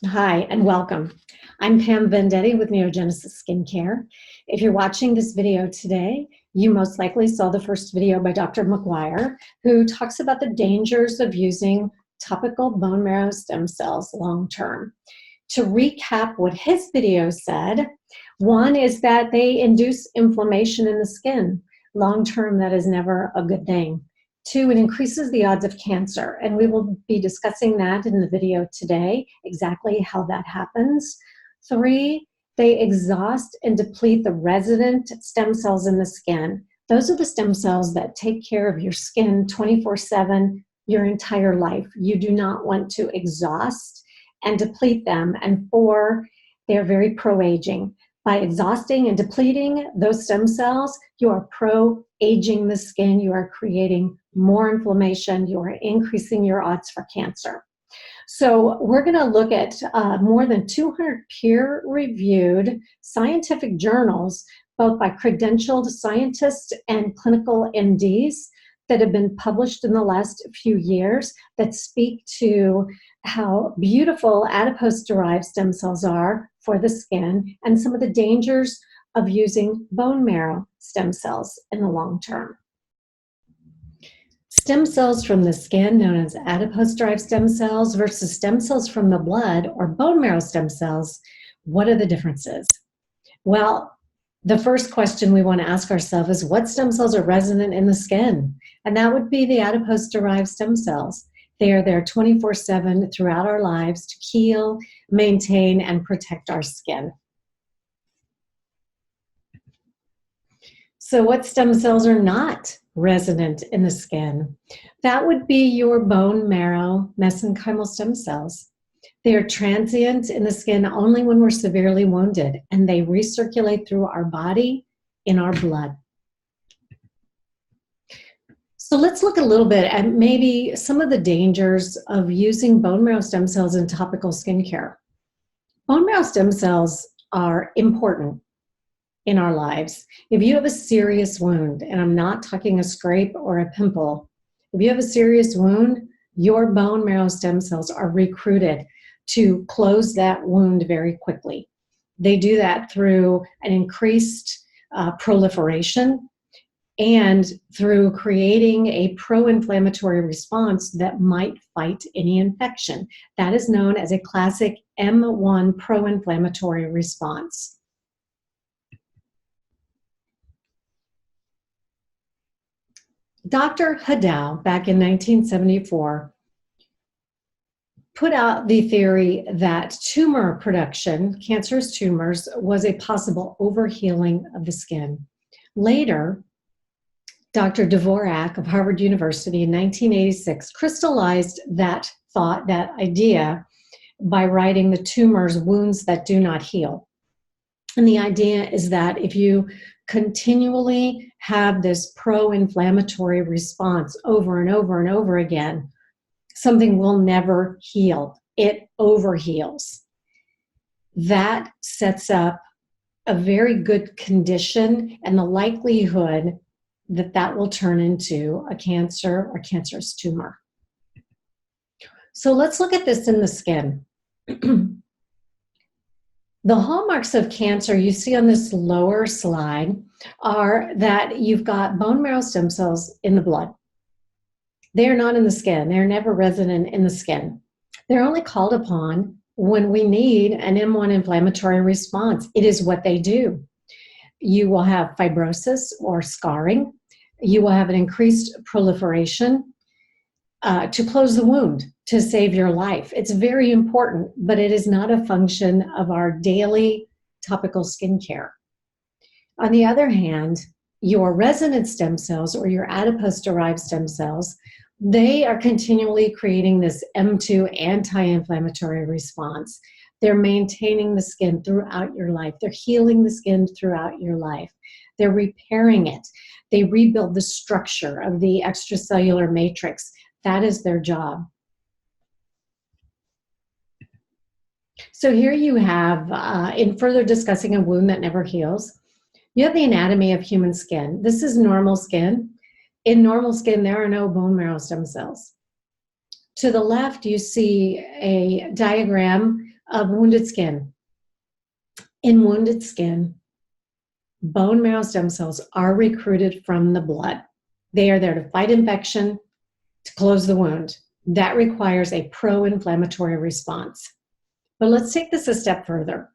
Hi, and welcome. I'm Pam Vendetti with Neogenesis Skincare. If you're watching this video today, you most likely saw the first video by Dr. McGuire, who talks about the dangers of using topical bone marrow stem cells long term. To recap what his video said, one is that they induce inflammation in the skin. Long term, that is never a good thing. Two, it increases the odds of cancer, and we will be discussing that in the video today, exactly how that happens. Three, they exhaust and deplete the resident stem cells in the skin. Those are the stem cells that take care of your skin 24/7, your entire life. You do not want to exhaust and deplete them. And four, they're very pro-aging. By exhausting and depleting those stem cells, you are pro-aging the skin, you are creating more inflammation, you are increasing your odds for cancer. So we're going to look at more than 200 peer-reviewed scientific journals, both by credentialed scientists and clinical MDs, that have been published in the last few years that speak to how beautiful adipose-derived stem cells are for the skin and some of the dangers of using bone marrow stem cells in the long term. Stem cells from the skin, known as adipose-derived stem cells, versus stem cells from the blood or bone marrow stem cells, what are the differences? Well, the first question we want to ask ourselves is what stem cells are resident in the skin? And that would be the adipose-derived stem cells. They are there 24/7 throughout our lives to heal, maintain, and protect our skin. So what stem cells are not resident in the skin? That would be your bone marrow mesenchymal stem cells. They are transient in the skin only when we're severely wounded, and they recirculate through our body in our blood. So let's look a little bit at maybe some of the dangers of using bone marrow stem cells in topical skincare. Bone marrow stem cells are important in our lives. If you have a serious wound, and I'm not talking a scrape or a pimple, if you have a serious wound, your bone marrow stem cells are recruited to close that wound very quickly. They do that through an increased proliferation and through creating a pro-inflammatory response that might fight any infection. That is known as a classic M1 pro-inflammatory response. Dr. Hadow, back in 1974, put out the theory that tumor production, cancerous tumors, was a possible overhealing of the skin. Later, Dr. Dvorak of Harvard University in 1986 crystallized that thought, that idea, by writing The Tumors, Wounds That Do Not Heal. And the idea is that if you continually have this pro-inflammatory response over and over and over again, something will never heal. It overheals. That sets up a very good condition and the likelihood that that will turn into a cancer or cancerous tumor. So let's look at this in the skin. The hallmarks of cancer you see on this lower slide are that you've got bone marrow stem cells in the blood. They are not in the skin. They're never resident in the skin. They're only called upon when we need an M1 inflammatory response. It is what they do. You will have fibrosis or scarring. You will have an increased proliferation to close the wound, to save your life. It's very important, but it is not a function of our daily topical skincare. On the other hand, your resident stem cells or your adipose-derived stem cells, they are continually creating this M2 anti-inflammatory response. They're maintaining the skin throughout your life. They're healing the skin throughout your life. They're repairing it. They rebuild the structure of the extracellular matrix. That is their job. So here you have, in further discussing a wound that never heals, you have the anatomy of human skin. This is normal skin. In normal skin, there are no bone marrow stem cells. To the left, you see a diagram of wounded skin. In wounded skin, bone marrow stem cells are recruited from the blood. They are there to fight infection, to close the wound. That requires a pro-inflammatory response. But let's take this a step further.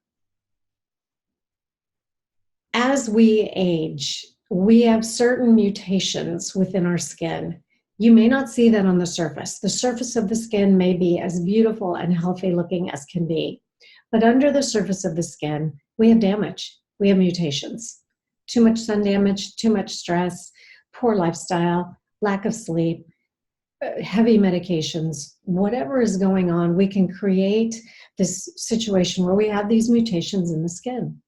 As we age, we have certain mutations within our skin. You may not see that on the surface. The surface of the skin may be as beautiful and healthy looking as can be. But under the surface of the skin, we have damage. We have mutations. Too much sun damage, too much stress, poor lifestyle, lack of sleep, heavy medications, whatever is going on, we can create this situation where we have these mutations in the skin.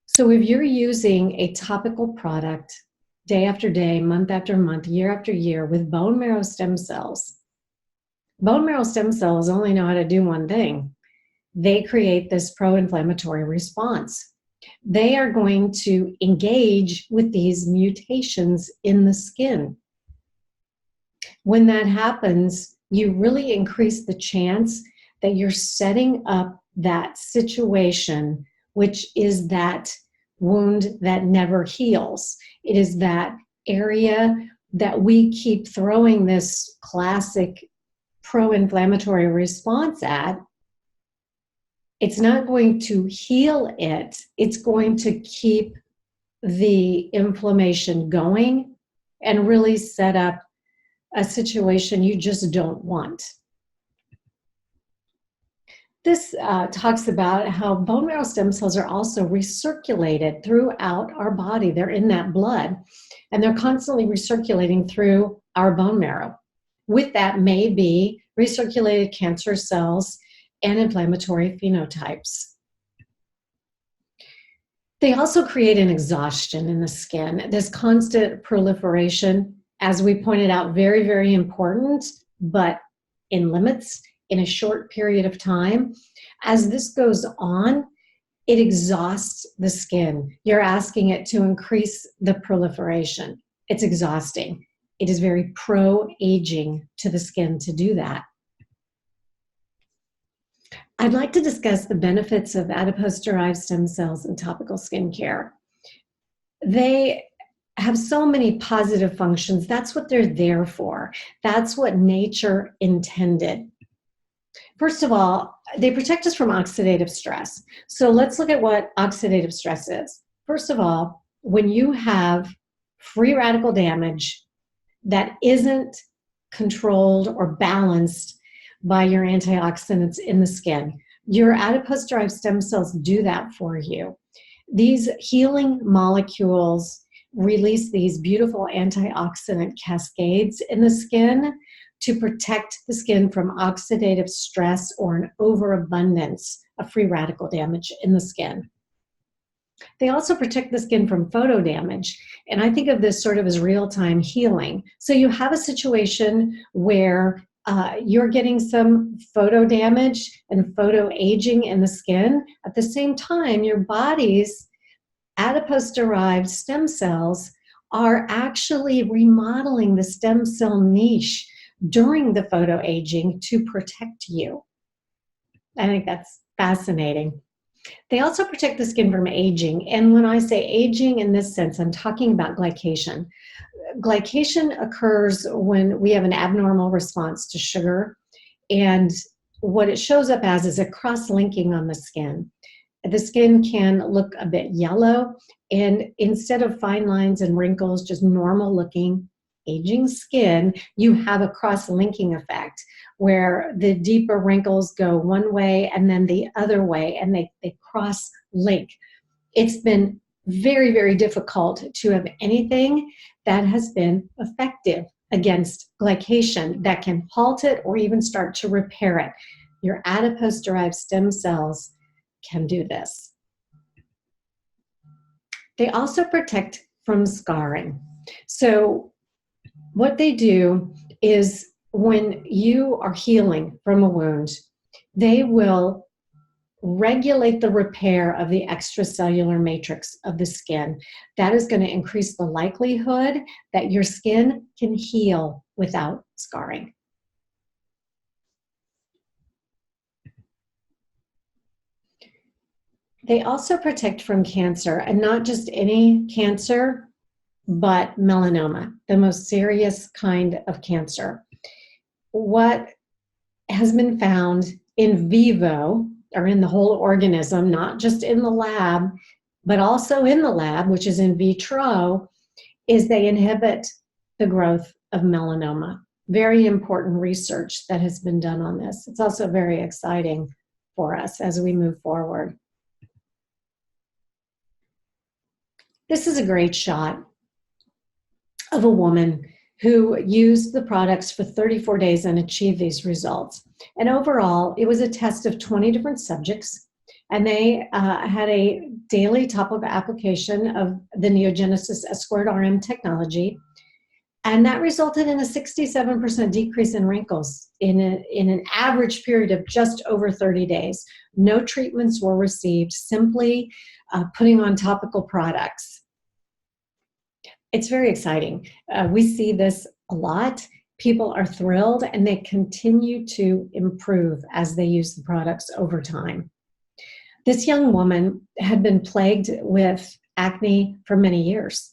So if you're using a topical product day after day, month after month, year after year with bone marrow stem cells only know how to do one thing. They create this pro-inflammatory response. They are going to engage with these mutations in the skin. When that happens, you really increase the chance that you're setting up that situation, which is that wound that never heals. It is that area that we keep throwing this classic pro-inflammatory response at. It's not going to heal it. It's going to keep the inflammation going and really set up a situation you just don't want. This talks about how bone marrow stem cells are also recirculated throughout our body. They're in that blood, and they're constantly recirculating through our bone marrow. With that may be recirculated cancer cells and inflammatory phenotypes. They also create an exhaustion in the skin. This constant proliferation, as we pointed out, very, very important, but in limits, in a short period of time. As this goes on, it exhausts the skin. You're asking it to increase the proliferation. It's exhausting. It is very pro-aging to the skin to do that. I'd like to discuss the benefits of adipose derived stem cells in topical skincare. They have so many positive functions. That's what they're there for. That's what nature intended. First of all, they protect us from oxidative stress. So let's look at what oxidative stress is. First of all, when you have free radical damage that isn't controlled or balanced by your antioxidants in the skin, your adipose-derived stem cells do that for you. These healing molecules release these beautiful antioxidant cascades in the skin to protect the skin from oxidative stress or an overabundance of free radical damage in the skin. They also protect the skin from photo damage, and I think of this sort of as real-time healing. So you have a situation where you're getting some photo damage and photo aging in the skin. At the same time, your body's adipose-derived stem cells are actually remodeling the stem cell niche during the photo aging to protect you. I think that's fascinating. They also protect the skin from aging. And when I say aging in this sense, I'm talking about glycation. Glycation occurs when we have an abnormal response to sugar. And what it shows up as is a cross-linking on the skin. The skin can look a bit yellow, and instead of fine lines and wrinkles, just normal looking aging skin, you have a cross-linking effect where the deeper wrinkles go one way and then the other way, and they cross-link. It's been very, very difficult to have anything that has been effective against glycation that can halt it or even start to repair it. Your adipose-derived stem cells can do this. They also protect from scarring. So what they do is when you are healing from a wound, they will regulate the repair of the extracellular matrix of the skin. That is going to increase the likelihood that your skin can heal without scarring. They also protect from cancer, and not just any cancer, but melanoma, the most serious kind of cancer. What has been found in vivo, or in the whole organism, not just in the lab, but also in the lab, which is in vitro, is they inhibit the growth of melanoma. Very important research that has been done on this. It's also very exciting for us as we move forward. This is a great shot of a woman who used the products for 34 days and achieved these results. And overall, it was a test of 20 different subjects, and they had a daily topical application of the Neogenesis S²RM technology, and that resulted in a 67% decrease in wrinkles in an average period of just over 30 days. No treatments were received, simply putting on topical products. It's very exciting. We see this a lot. People are thrilled, and they continue to improve as they use the products over time. This young woman had been plagued with acne for many years.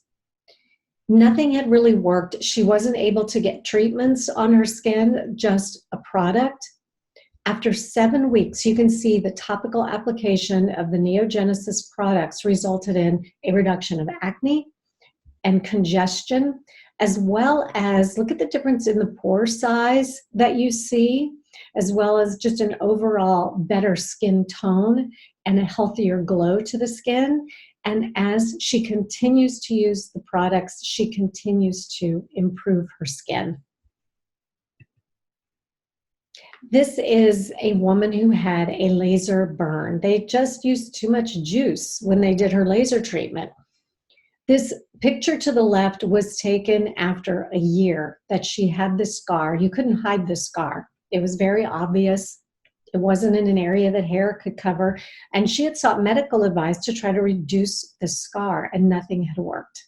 Nothing had really worked. She wasn't able to get treatments on her skin, just a product. After 7 weeks, you can see the topical application of the Neogenesis products resulted in a reduction of acne and congestion, as well as, look at the difference in the pore size that you see, as well as just an overall better skin tone and a healthier glow to the skin. And as she continues to use the products, she continues to improve her skin. This is a woman who had a laser burn. They just used too much juice when they did her laser treatment. This picture to the left was taken after a year that she had this scar. You couldn't hide the scar. It was very obvious. It wasn't in an area that hair could cover. And she had sought medical advice to try to reduce the scar, and nothing had worked.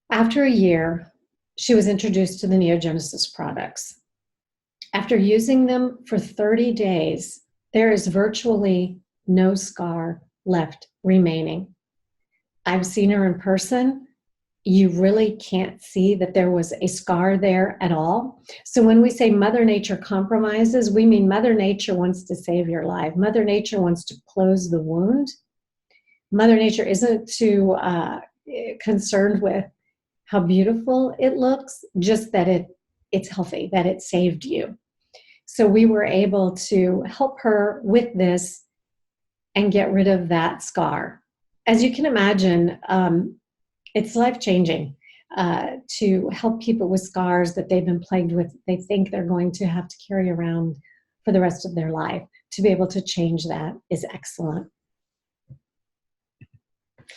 After a year, she was introduced to the Neogenesis products. After using them for 30 days, there is virtually no scar left remaining. I've seen her in person. You really can't see that there was a scar there at all. So when we say Mother Nature compromises, we mean Mother Nature wants to save your life. Mother Nature wants to close the wound. Mother Nature isn't too concerned with how beautiful it looks, just that it's healthy, that it saved you. So we were able to help her with this and get rid of that scar. As you can imagine, it's life-changing to help people with scars that they've been plagued with, they think they're going to have to carry around for the rest of their life. To be able to change that is excellent.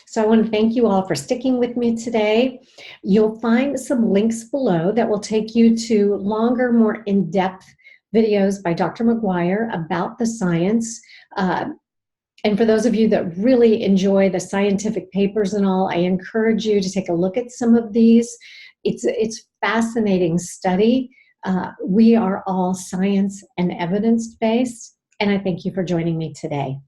So I want to thank you all for sticking with me today. You'll find some links below that will take you to longer, more in-depth videos by Dr. McGuire about the science. And for those of you that really enjoy the scientific papers and all, I encourage you to take a look at some of these. It's fascinating study. We are all science and evidence-based, and I thank you for joining me today.